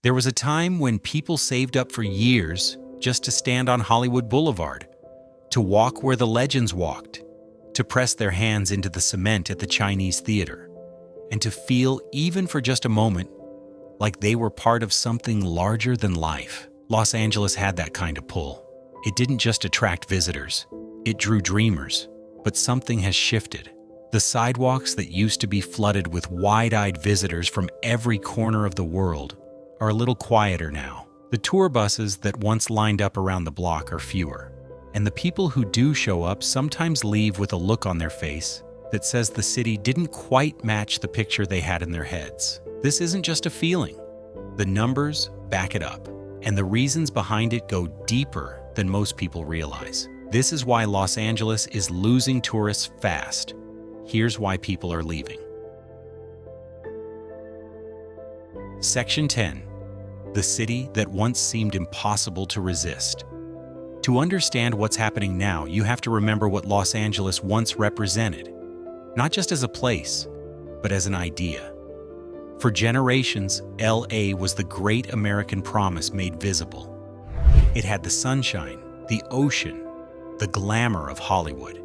There was a time when people saved up for years just to stand on Hollywood Boulevard, to walk where the legends walked, to press their hands into the cement at the Chinese theater, and to feel, even for just a moment, like they were part of something larger than life. Los Angeles had that kind of pull. It didn't just attract visitors, it drew dreamers. But something has shifted. The sidewalks that used to be flooded with wide-eyed visitors from every corner of the world are a little quieter now. The tour buses that once lined up around the block are fewer. And the people who do show up sometimes leave with a look on their face that says the city didn't quite match the picture they had in their heads. This isn't just a feeling. The numbers back it up, and the reasons behind it go deeper than most people realize. This is why Los Angeles is losing tourists fast. Here's why people are leaving. Section 10. The city that once seemed impossible to resist. To understand what's happening now, you have to remember what Los Angeles once represented, not just as a place, but as an idea. For generations, LA was the great American promise made visible. It had the sunshine, the ocean, the glamour of Hollywood,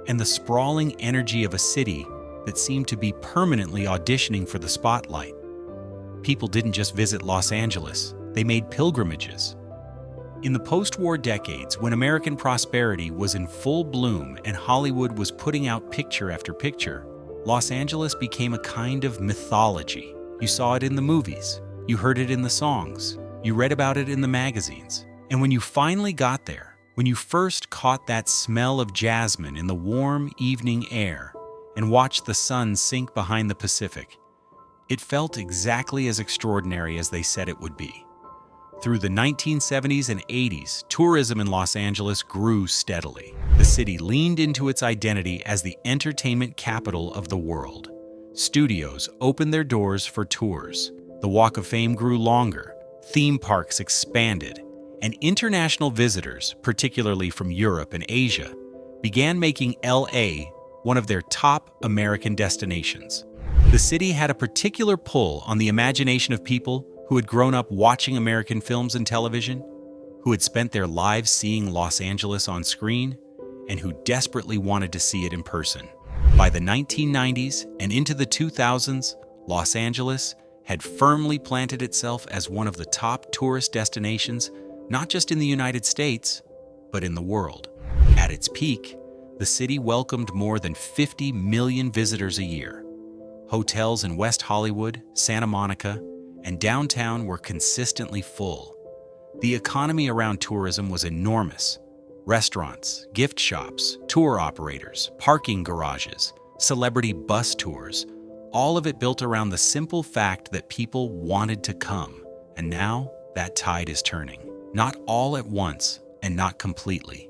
and the sprawling energy of a city that seemed to be permanently auditioning for the spotlight. People didn't just visit Los Angeles, they made pilgrimages. In the post-war decades, when American prosperity was in full bloom and Hollywood was putting out picture after picture, Los Angeles became a kind of mythology. You saw it in the movies, you heard it in the songs, you read about it in the magazines. And when you finally got there, when you first caught that smell of jasmine in the warm evening air and watched the sun sink behind the Pacific, it felt exactly as extraordinary as they said it would be. Through the 1970s and 80s, tourism in Los Angeles grew steadily. The city leaned into its identity as the entertainment capital of the world. Studios opened their doors for tours. The Walk of Fame grew longer. Theme parks expanded. And international visitors, particularly from Europe and Asia, began making LA one of their top American destinations. The city had a particular pull on the imagination of people who had grown up watching American films and television, who had spent their lives seeing Los Angeles on screen, and who desperately wanted to see it in person. By the 1990s and into the 2000s, Los Angeles had firmly planted itself as one of the top tourist destinations, not just in the United States, but in the world. At its peak, the city welcomed more than 50 million visitors a year. Hotels in West Hollywood, Santa Monica, and downtown were consistently full. The economy around tourism was enormous. Restaurants, gift shops, tour operators, parking garages, celebrity bus tours, all of it built around the simple fact that people wanted to come. And now that tide is turning. Not all at once and not completely,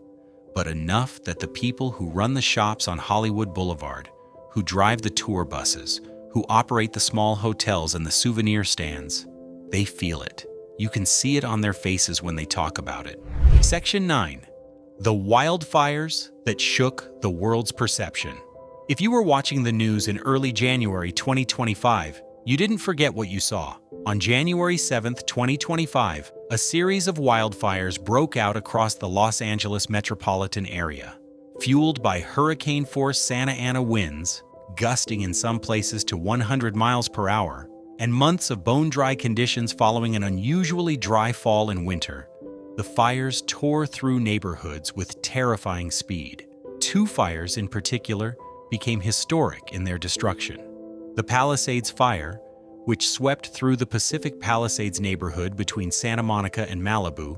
but enough that the people who run the shops on Hollywood Boulevard, who drive the tour buses, who operate the small hotels and the souvenir stands, they feel it. You can see it on their faces when they talk about it. Section 9. The wildfires that shook the world's perception. If you were watching the news in early January 2025, you didn't forget what you saw. On January 7, 2025, a series of wildfires broke out across the Los Angeles metropolitan area. Fueled by hurricane-force Santa Ana winds, gusting in some places to 100 miles per hour, and months of bone-dry conditions following an unusually dry fall and winter, the fires tore through neighborhoods with terrifying speed. Two fires in particular became historic in their destruction. The Palisades Fire, which swept through the Pacific Palisades neighborhood between Santa Monica and Malibu,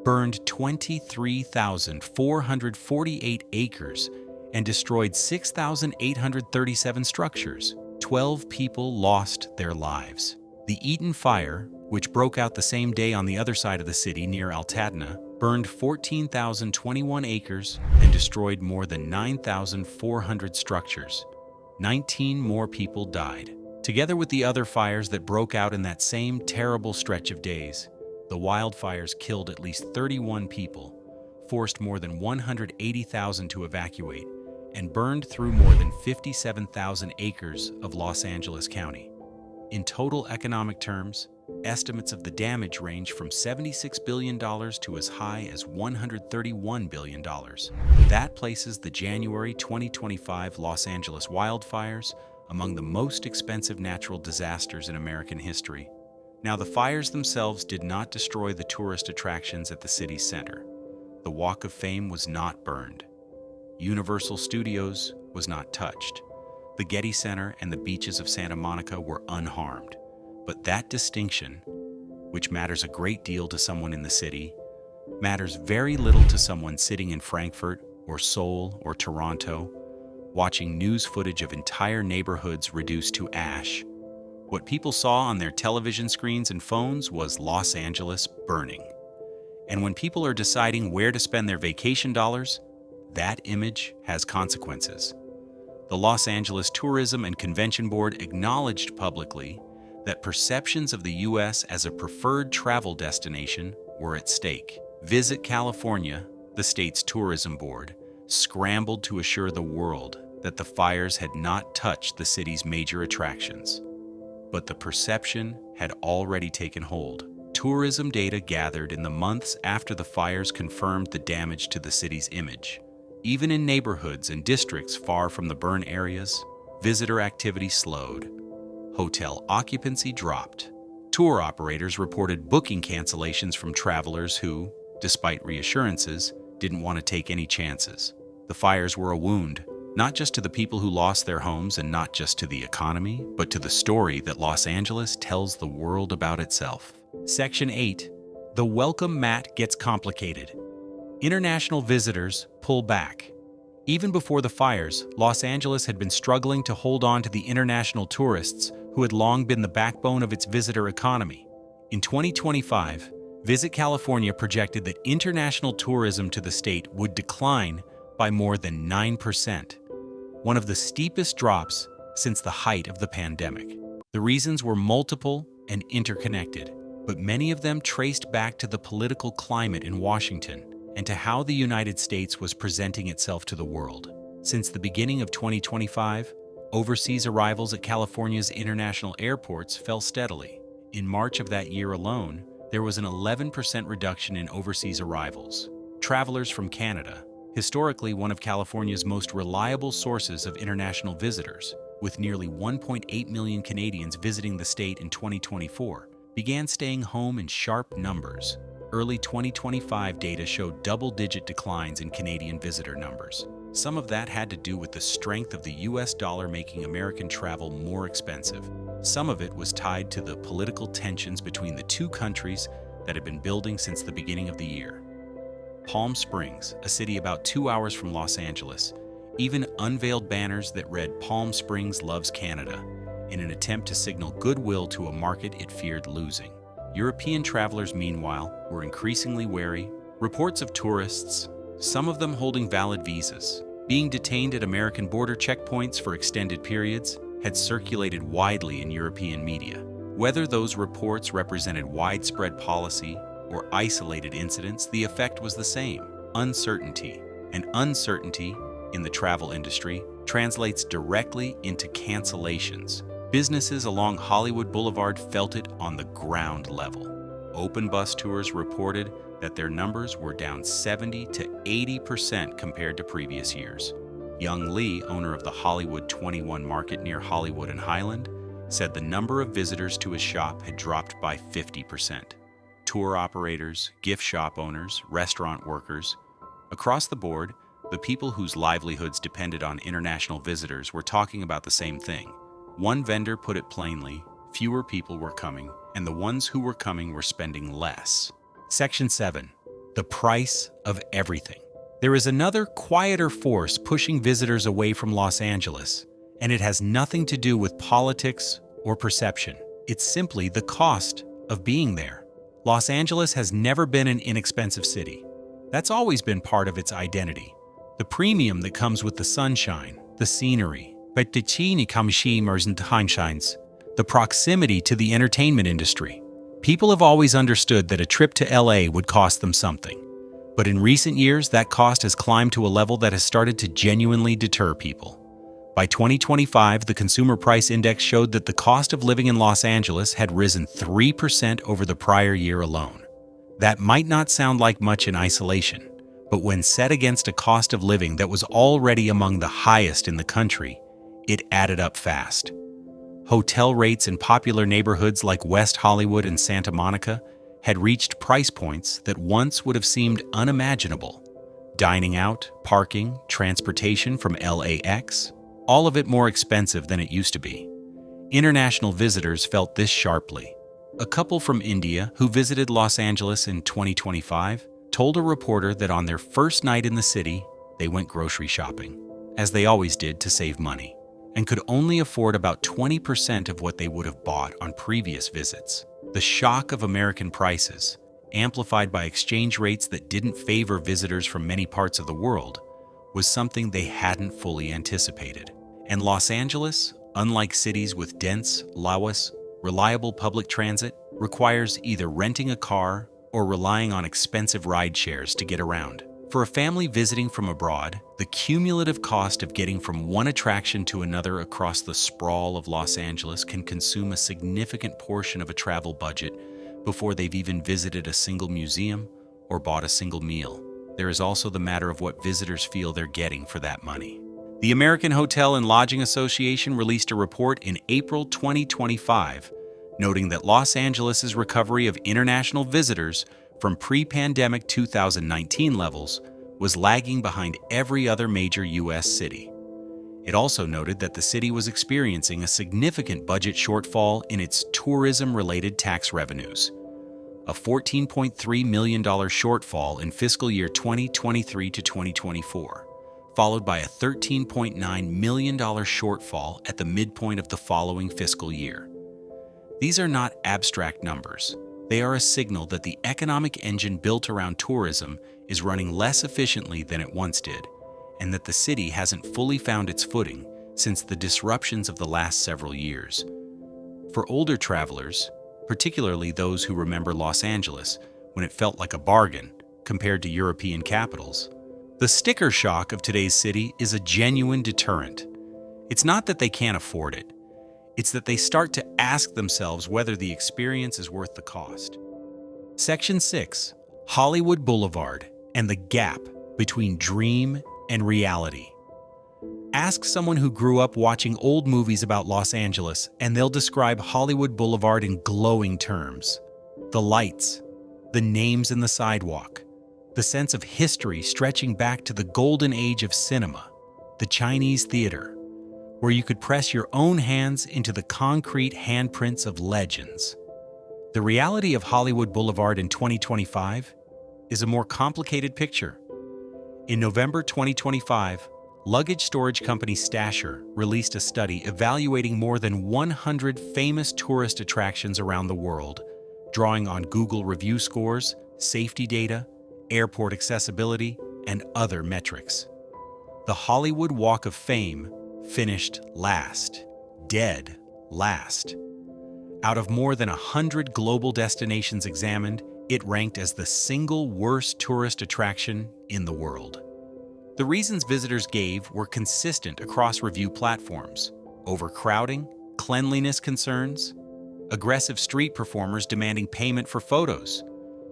burned 23,448 acres and destroyed 6,837 structures. 12 people lost their lives. The Eaton Fire, which broke out the same day on the other side of the city near Altadena, burned 14,021 acres and destroyed more than 9,400 structures. 19 more people died. Together with the other fires that broke out in that same terrible stretch of days, the wildfires killed at least 31 people, forced more than 180,000 to evacuate, and burned through more than 57,000 acres of Los Angeles County. In total economic terms, Estimates of the damage range from $76 billion to as high as $131 billion. That places the January 2025 Los Angeles wildfires among the most expensive natural disasters in American history. Now, the fires themselves did not destroy the tourist attractions at the city's center. The Walk of Fame was not burned. Universal Studios was not touched. The Getty Center and the beaches of Santa Monica were unharmed. But that distinction, which matters a great deal to someone in the city, matters very little to someone sitting in Frankfurt or Seoul or Toronto, watching news footage of entire neighborhoods reduced to ash. What people saw on their television screens and phones was Los Angeles burning. And when people are deciding where to spend their vacation dollars, that image has consequences. The Los Angeles Tourism and Convention Board acknowledged publicly that perceptions of the U.S. as a preferred travel destination were at stake. Visit California, the state's tourism board, scrambled to assure the world that the fires had not touched the city's major attractions. But the perception had already taken hold. Tourism data gathered in the months after the fires confirmed the damage to the city's image. Even in neighborhoods and districts far from the burn areas, visitor activity slowed. Hotel occupancy dropped. Tour operators reported booking cancellations from travelers who, despite reassurances, didn't want to take any chances. The fires were a wound, not just to the people who lost their homes and not just to the economy, but to the story that Los Angeles tells the world about itself. Section 8. The welcome mat gets complicated. International visitors pull back. Even before the fires, Los Angeles had been struggling to hold on to the international tourists who had long been the backbone of its visitor economy. In 2025, Visit California projected that international tourism to the state would decline by more than 9%, one of the steepest drops since the height of the pandemic. The reasons were multiple and interconnected, but many of them traced back to the political climate in Washington and to how the United States was presenting itself to the world. Since the beginning of 2025, overseas arrivals at California's international airports fell steadily. In March of that year alone, there was an 11% reduction in overseas arrivals. Travelers from Canada, historically one of California's most reliable sources of international visitors, with nearly 1.8 million Canadians visiting the state in 2024, began staying home in sharp numbers. Early 2025 data showed double-digit declines in Canadian visitor numbers. Some of that had to do with the strength of the US dollar making American travel more expensive. Some of it was tied to the political tensions between the two countries that had been building since the beginning of the year. Palm Springs, a city about 2 hours from Los Angeles, even unveiled banners that read "Palm Springs loves Canada" in an attempt to signal goodwill to a market it feared losing. European travelers, meanwhile, were increasingly wary. Reports of tourists, some of them holding valid visas, being detained at American border checkpoints for extended periods, had circulated widely in European media. Whether those reports represented widespread policy or isolated incidents, the effect was the same: uncertainty. And uncertainty in the travel industry translates directly into cancellations. Businesses along Hollywood Boulevard felt it on the ground level. Open bus tours reported that their numbers were down 70 to 80% compared to previous years. Young Lee, owner of the Hollywood 21 Market near Hollywood and Highland, said the number of visitors to his shop had dropped by 50%. Tour operators, gift shop owners, restaurant workers, across the board, the people whose livelihoods depended on international visitors were talking about the same thing. One vendor put it plainly: fewer people were coming, and the ones who were coming were spending less. Section 7. The price of everything. There is another, quieter force pushing visitors away from Los Angeles, and it has nothing to do with politics or perception. It's simply the cost of being there. Los Angeles has never been an inexpensive city. That's always been part of its identity. The premium that comes with the sunshine, the scenery, the proximity to the entertainment industry. People have always understood that a trip to LA would cost them something. But in recent years, that cost has climbed to a level that has started to genuinely deter people. By 2025, the Consumer Price Index showed that the cost of living in Los Angeles had risen 3% over the prior year alone. That might not sound like much in isolation, but when set against a cost of living that was already among the highest in the country, it added up fast. Hotel rates in popular neighborhoods like West Hollywood and Santa Monica had reached price points that once would have seemed unimaginable. Dining out, parking, transportation from LAX, all of it more expensive than it used to be. International visitors felt this sharply. A couple from India who visited Los Angeles in 2025 told a reporter that on their first night in the city, they went grocery shopping, as they always did to save money, and could only afford about 20% of what they would have bought on previous visits. The shock of American prices, amplified by exchange rates that didn't favor visitors from many parts of the world, was something they hadn't fully anticipated. And Los Angeles, unlike cities with dense, reliable public transit, requires either renting a car or relying on expensive ride shares to get around. For a family visiting from abroad, the cumulative cost of getting from one attraction to another across the sprawl of Los Angeles can consume a significant portion of a travel budget before they've even visited a single museum or bought a single meal. There is also the matter of what visitors feel they're getting for that money. The American Hotel and Lodging Association released a report in April 2025, noting that Los Angeles' recovery of international visitors from pre-pandemic 2019 levels was lagging behind every other major U.S. city. It also noted that the city was experiencing a significant budget shortfall in its tourism-related tax revenues, a $14.3 million shortfall in fiscal year 2023 to 2024, followed by a $13.9 million shortfall at the midpoint of the following fiscal year. These are not abstract numbers. They are a signal that the economic engine built around tourism is running less efficiently than it once did, and that the city hasn't fully found its footing since the disruptions of the last several years. For older travelers, particularly those who remember Los Angeles when it felt like a bargain compared to European capitals, the sticker shock of today's city is a genuine deterrent. It's not that they can't afford it. It's that they start to ask themselves whether the experience is worth the cost. Section 6. Hollywood Boulevard and the gap between dream and reality. Ask someone who grew up watching old movies about Los Angeles, and they'll describe Hollywood Boulevard in glowing terms. The lights, the names in the sidewalk, the sense of history stretching back to the golden age of cinema, the Chinese theater, where you could press your own hands into the concrete handprints of legends. The reality of Hollywood Boulevard in 2025 is a more complicated picture. In November 2025, luggage storage company Stasher released a study evaluating more than 100 famous tourist attractions around the world, drawing on Google review scores, safety data, airport accessibility, and other metrics. The Hollywood Walk of Fame finished last, dead last. Out of more than 100 global destinations examined, it ranked as the single worst tourist attraction in the world. The reasons visitors gave were consistent across review platforms: overcrowding, cleanliness concerns, aggressive street performers demanding payment for photos,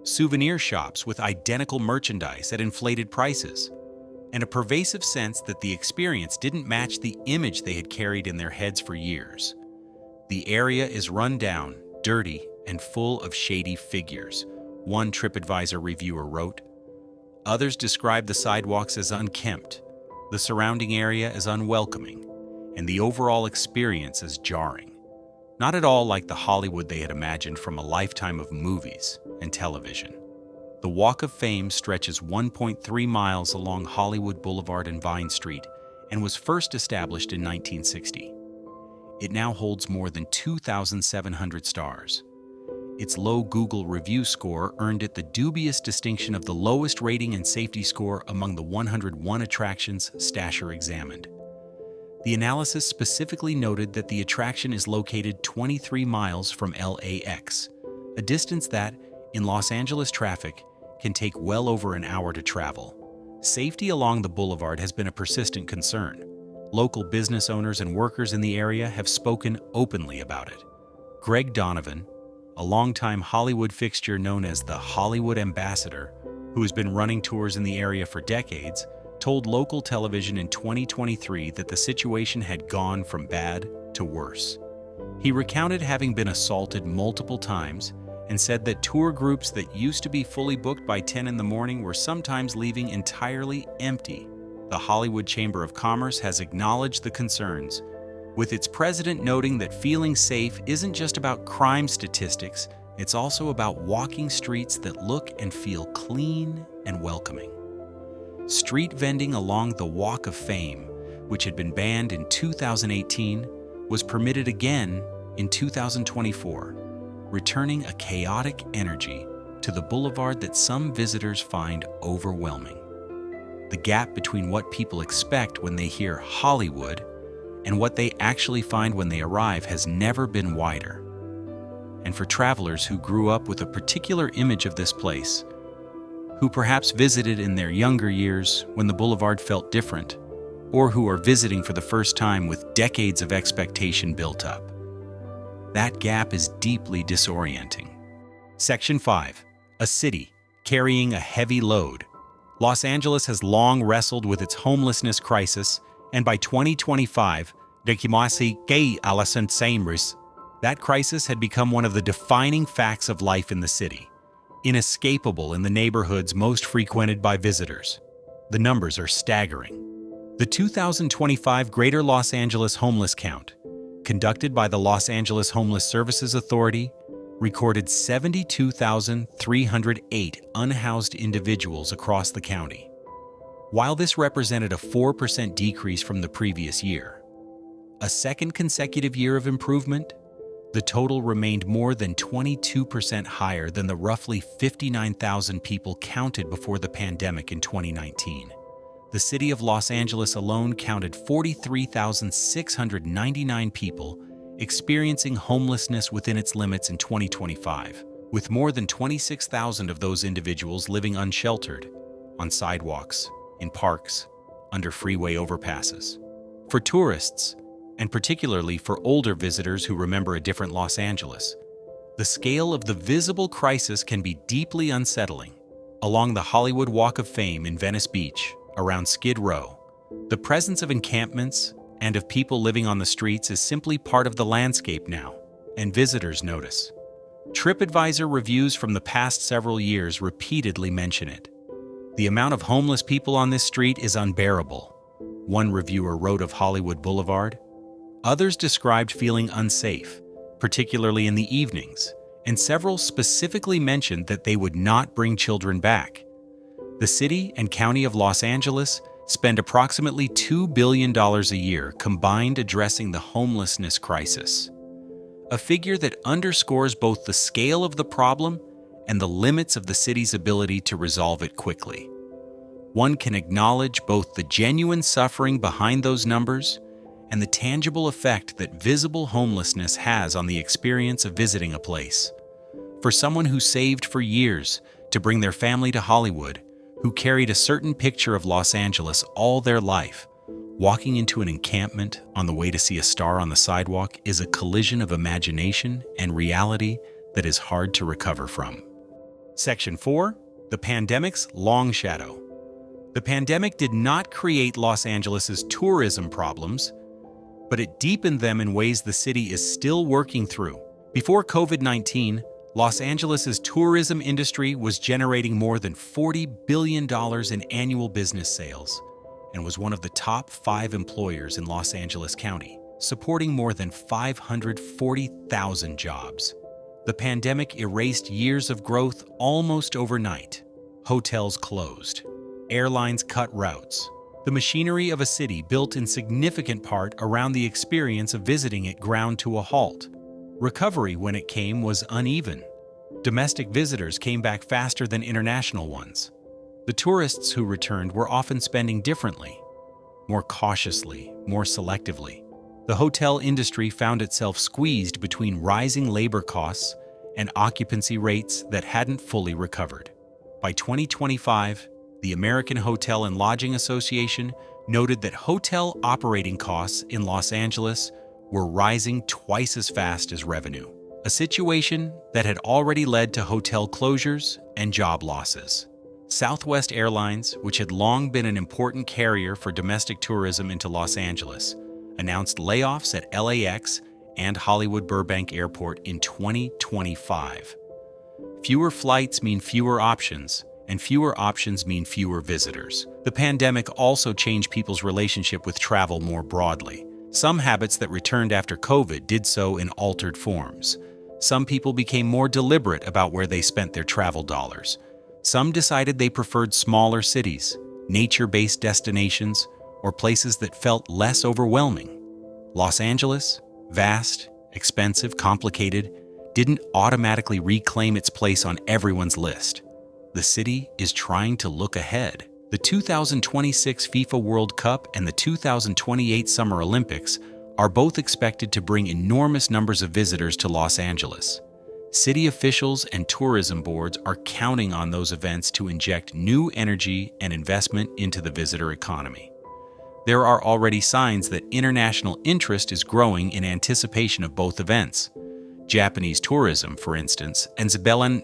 souvenir shops with identical merchandise at inflated prices, and a pervasive sense that the experience didn't match the image they had carried in their heads for years. The area is run down, dirty, and full of shady figures, one TripAdvisor reviewer wrote. Others described the sidewalks as unkempt, the surrounding area as unwelcoming, and the overall experience as jarring. Not at all like the Hollywood they had imagined from a lifetime of movies and television. The Walk of Fame stretches 1.3 miles along Hollywood Boulevard and Vine Street and was first established in 1960. It now holds more than 2,700 stars. Its low Google review score earned it the dubious distinction of the lowest rating and safety score among the 101 attractions Stasher examined. The analysis specifically noted that the attraction is located 23 miles from LAX, a distance that, in Los Angeles traffic, can take well over an hour to travel. Safety along the boulevard has been a persistent concern. Local business owners and workers in the area have spoken openly about it. Greg Donovan, a longtime Hollywood fixture known as the Hollywood Ambassador, who has been running tours in the area for decades, told local television in 2023 that the situation had gone from bad to worse. He recounted having been assaulted multiple times and said that tour groups that used to be fully booked by 10 in the morning were sometimes leaving entirely empty. The Hollywood Chamber of Commerce has acknowledged the concerns, with its president noting that feeling safe isn't just about crime statistics, it's also about walking streets that look and feel clean and welcoming. Street vending along the Walk of Fame, which had been banned in 2018, was permitted again in 2024, returning a chaotic energy to the boulevard that some visitors find overwhelming. The gap between what people expect when they hear Hollywood and what they actually find when they arrive has never been wider. And for travelers who grew up with a particular image of this place, who perhaps visited in their younger years when the boulevard felt different, or who are visiting for the first time with decades of expectation built up, that gap is deeply disorienting. Section 5. A city carrying a heavy load. Los Angeles has long wrestled with its homelessness crisis, and by 2025, that crisis had become one of the defining facts of life in the city, inescapable in the neighborhoods most frequented by visitors. The numbers are staggering. The 2025 Greater Los Angeles Homeless Count, conducted by the Los Angeles Homeless Services Authority, recorded 72,308 unhoused individuals across the county. While this represented a 4% decrease from the previous year, a second consecutive year of improvement, the total remained more than 22% higher than the roughly 59,000 people counted before the pandemic in 2019. The city of Los Angeles alone counted 43,699 people experiencing homelessness within its limits in 2025, with more than 26,000 of those individuals living unsheltered, on sidewalks, in parks, under freeway overpasses. For tourists, and particularly for older visitors who remember a different Los Angeles, the scale of the visible crisis can be deeply unsettling. Along the Hollywood Walk of Fame in Venice Beach, around Skid Row, the presence of encampments and of people living on the streets is simply part of the landscape now, and visitors notice. TripAdvisor reviews from the past several years repeatedly mention it. The amount of homeless people on this street is unbearable, one reviewer wrote of Hollywood Boulevard. Others described feeling unsafe, particularly in the evenings, and several specifically mentioned that they would not bring children back. The city and county of Los Angeles spend approximately $2 billion a year combined addressing the homelessness crisis, a figure that underscores both the scale of the problem and the limits of the city's ability to resolve it quickly. One can acknowledge both the genuine suffering behind those numbers and the tangible effect that visible homelessness has on the experience of visiting a place. For someone who saved for years to bring their family to Hollywood, who carried a certain picture of Los Angeles all their life, walking into an encampment on the way to see a star on the sidewalk is a collision of imagination and reality that is hard to recover from. Section 4. The pandemic's long shadow. The pandemic did not create Los Angeles's tourism problems, but it deepened them in ways the city is still working through. Before COVID-19, Los Angeles's tourism industry was generating more than $40 billion in annual business sales and was one of the top 5 employers in Los Angeles County, supporting more than 540,000 jobs. The pandemic erased years of growth almost overnight. Hotels closed. Airlines cut routes. The machinery of a city built in significant part around the experience of visiting it ground to a halt. Recovery, when it came, was uneven. Domestic visitors came back faster than international ones. The tourists who returned were often spending differently, more cautiously, more selectively. The hotel industry found itself squeezed between rising labor costs and occupancy rates that hadn't fully recovered. By 2025, the American Hotel and Lodging Association noted that hotel operating costs in Los Angeles were rising twice as fast as revenue, a situation that had already led to hotel closures and job losses. Southwest Airlines, which had long been an important carrier for domestic tourism into Los Angeles, announced layoffs at LAX and Hollywood Burbank Airport in 2025. Fewer flights mean fewer options, and fewer options mean fewer visitors. The pandemic also changed people's relationship with travel more broadly. Some habits that returned after COVID did so in altered forms. Some people became more deliberate about where they spent their travel dollars. Some decided they preferred smaller cities, nature-based destinations, or places that felt less overwhelming. Los Angeles, vast, expensive, complicated, didn't automatically reclaim its place on everyone's list. The city is trying to look ahead. The 2026 FIFA World Cup and the 2028 Summer Olympics are both expected to bring enormous numbers of visitors to Los Angeles. City officials and tourism boards are counting on those events to inject new energy and investment into the visitor economy. There are already signs that international interest is growing in anticipation of both events. Japanese tourism, for instance, and Zebellan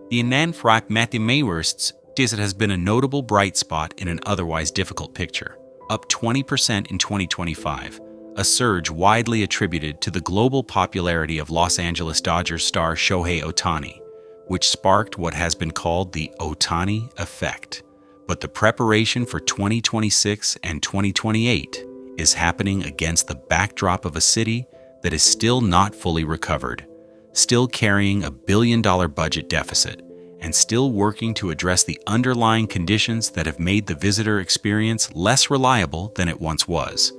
the Nanfrak Matimaywursts desert has been a notable bright spot in an otherwise difficult picture, up 20% in 2025, a surge widely attributed to the global popularity of Los Angeles Dodgers star Shohei Ohtani, which sparked what has been called the Ohtani effect. But the preparation for 2026 and 2028 is happening against the backdrop of a city that is still not fully recovered, still carrying a billion-dollar budget deficit, and still working to address the underlying conditions that have made the visitor experience less reliable than it once was.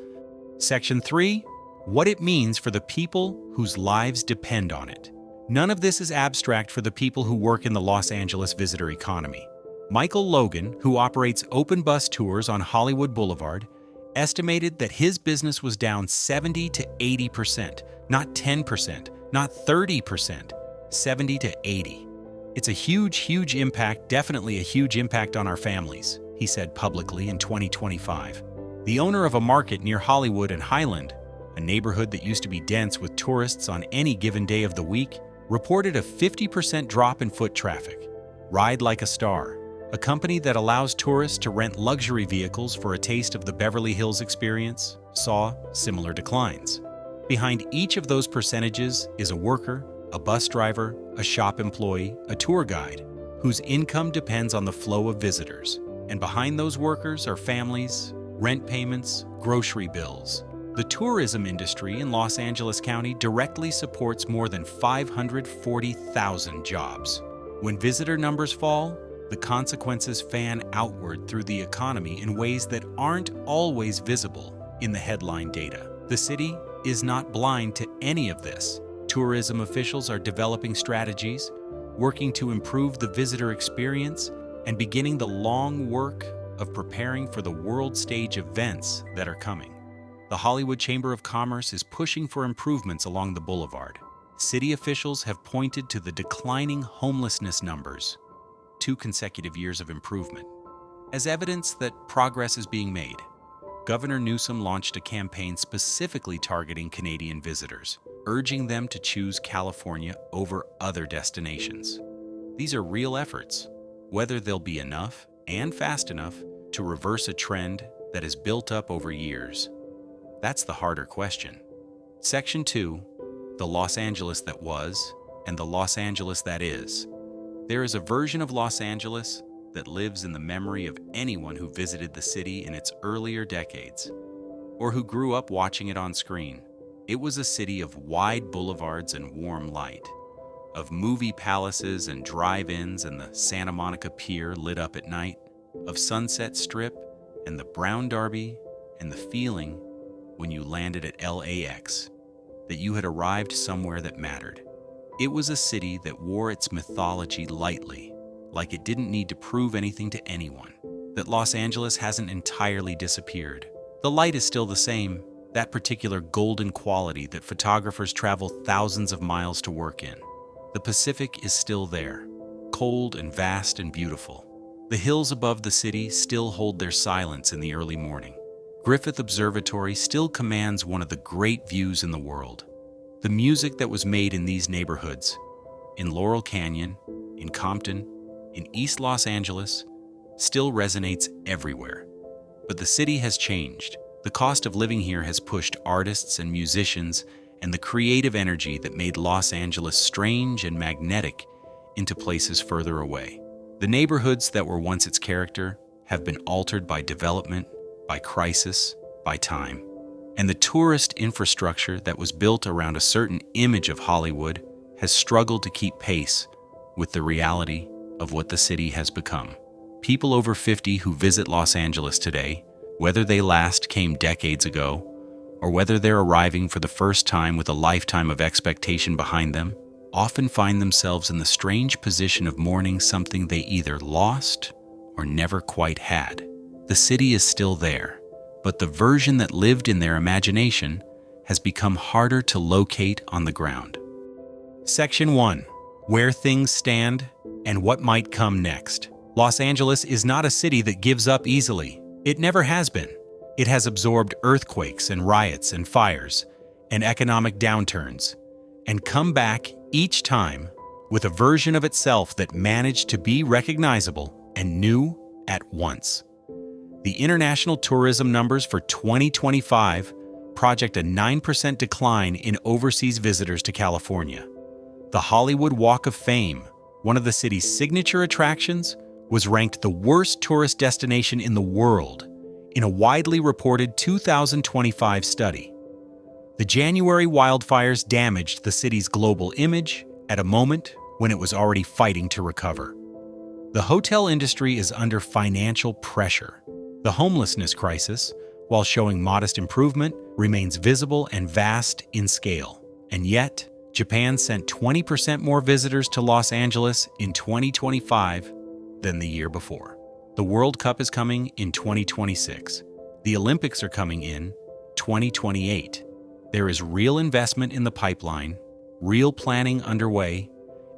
Section 3. What it means for the people whose lives depend on it. None of this is abstract for the people who work in the Los Angeles visitor economy. Michael Logan, who operates open bus tours on Hollywood Boulevard, estimated that his business was down 70 to 80%, not 10%, not 30%, 70 to 80. It's a huge impact, definitely a huge impact on our families, he said publicly in 2025. The owner of a market near Hollywood and Highland, a neighborhood that used to be dense with tourists on any given day of the week, reported a 50% drop in foot traffic. Ride Like a Star, a company that allows tourists to rent luxury vehicles for a taste of the Beverly Hills experience, saw similar declines. Behind each of those percentages is a worker, a bus driver, a shop employee, a tour guide, whose income depends on the flow of visitors. And behind those workers are families, rent payments, grocery bills. The tourism industry in Los Angeles County directly supports more than 540,000 jobs. When visitor numbers fall, the consequences fan outward through the economy in ways that aren't always visible in the headline data. The city is not blind to any of this. Tourism officials are developing strategies, working to improve the visitor experience, and beginning the long work of preparing for the world stage events that are coming. The Hollywood Chamber of Commerce is pushing for improvements along the boulevard. City officials have pointed to the declining homelessness numbers, 2 consecutive years of improvement, as evidence that progress is being made. Governor Newsom launched a campaign specifically targeting Canadian visitors, urging them to choose California over other destinations. These are real efforts. Whether they'll be enough and fast enough to reverse a trend that has built up over years, that's the harder question. Section 2, the Los Angeles that was and the Los Angeles that is. There is a version of Los Angeles that lives in the memory of anyone who visited the city in its earlier decades, or who grew up watching it on screen. It was a city of wide boulevards and warm light, of movie palaces and drive-ins and the Santa Monica Pier lit up at night, of Sunset Strip and the Brown Derby, and the feeling when you landed at LAX that you had arrived somewhere that mattered. It was a city that wore its mythology lightly, like it didn't need to prove anything to anyone, that Los Angeles hasn't entirely disappeared. The light is still the same, that particular golden quality that photographers travel thousands of miles to work in. The Pacific is still there, cold and vast and beautiful. The hills above the city still hold their silence in the early morning. Griffith Observatory still commands one of the great views in the world. The music that was made in these neighborhoods, in Laurel Canyon, in Compton, in East Los Angeles, still resonates everywhere. But the city has changed. The cost of living here has pushed artists and musicians and the creative energy that made Los Angeles strange and magnetic into places further away. The neighborhoods that were once its character have been altered by development, by crisis, by time. And the tourist infrastructure that was built around a certain image of Hollywood has struggled to keep pace with the reality of what the city has become. People over 50 who visit Los Angeles today, whether they last came decades ago, or whether they're arriving for the first time with a lifetime of expectation behind them, often find themselves in the strange position of mourning something they either lost or never quite had. The city is still there, but the version that lived in their imagination has become harder to locate on the ground. Section 1. Where things stand and what might come next. Los Angeles is not a city that gives up easily. It never has been. It has absorbed earthquakes and riots and fires and economic downturns and come back each time with a version of itself that managed to be recognizable and new at once. The international tourism numbers for 2025 project a 9% decline in overseas visitors to California. The Hollywood Walk of Fame, one of the city's signature attractions, was ranked the worst tourist destination in the world in a widely reported 2025 study. The January wildfires damaged the city's global image at a moment when it was already fighting to recover. The hotel industry is under financial pressure. The homelessness crisis, while showing modest improvement, remains visible and vast in scale. And yet, Japan sent 20% more visitors to Los Angeles in 2025 than the year before. The World Cup is coming in 2026. The Olympics are coming in 2028. There is real investment in the pipeline, real planning underway,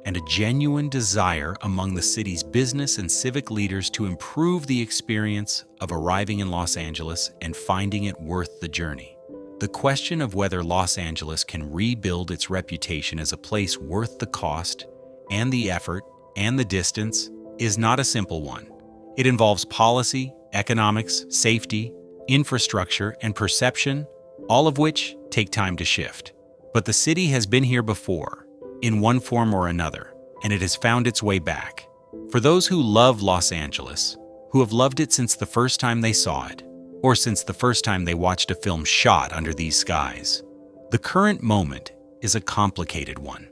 and a genuine desire among the city's business and civic leaders to improve the experience of arriving in Los Angeles and finding it worth the journey. The question of whether Los Angeles can rebuild its reputation as a place worth the cost and the effort and the distance is not a simple one. It involves policy, economics, safety, infrastructure, and perception, all of which take time to shift. But the city has been here before, in one form or another, and it has found its way back. For those who love Los Angeles, who have loved it since the first time they saw it, or since the first time they watched a film shot under these skies, the current moment is a complicated one.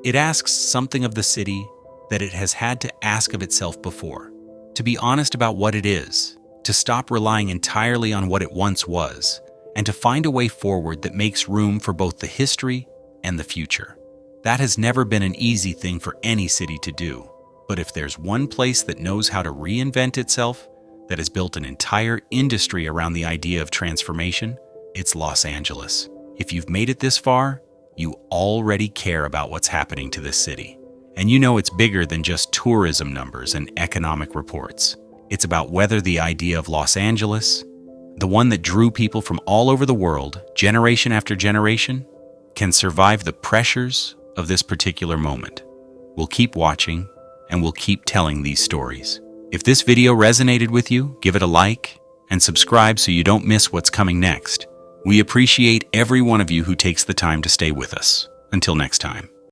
It asks something of the city that it has had to ask of itself before, to be honest about what it is, to stop relying entirely on what it once was, and to find a way forward that makes room for both the history and the future. That has never been an easy thing for any city to do, but if there's one place that knows how to reinvent itself, that has built an entire industry around the idea of transformation, it's Los Angeles. If you've made it this far, you already care about what's happening to this city. And you know it's bigger than just tourism numbers and economic reports. It's about whether the idea of Los Angeles, the one that drew people from all over the world, generation after generation, can survive the pressures of this particular moment. We'll keep watching, and we'll keep telling these stories. If this video resonated with you, give it a like and subscribe so you don't miss what's coming next. We appreciate every one of you who takes the time to stay with us. Until next time.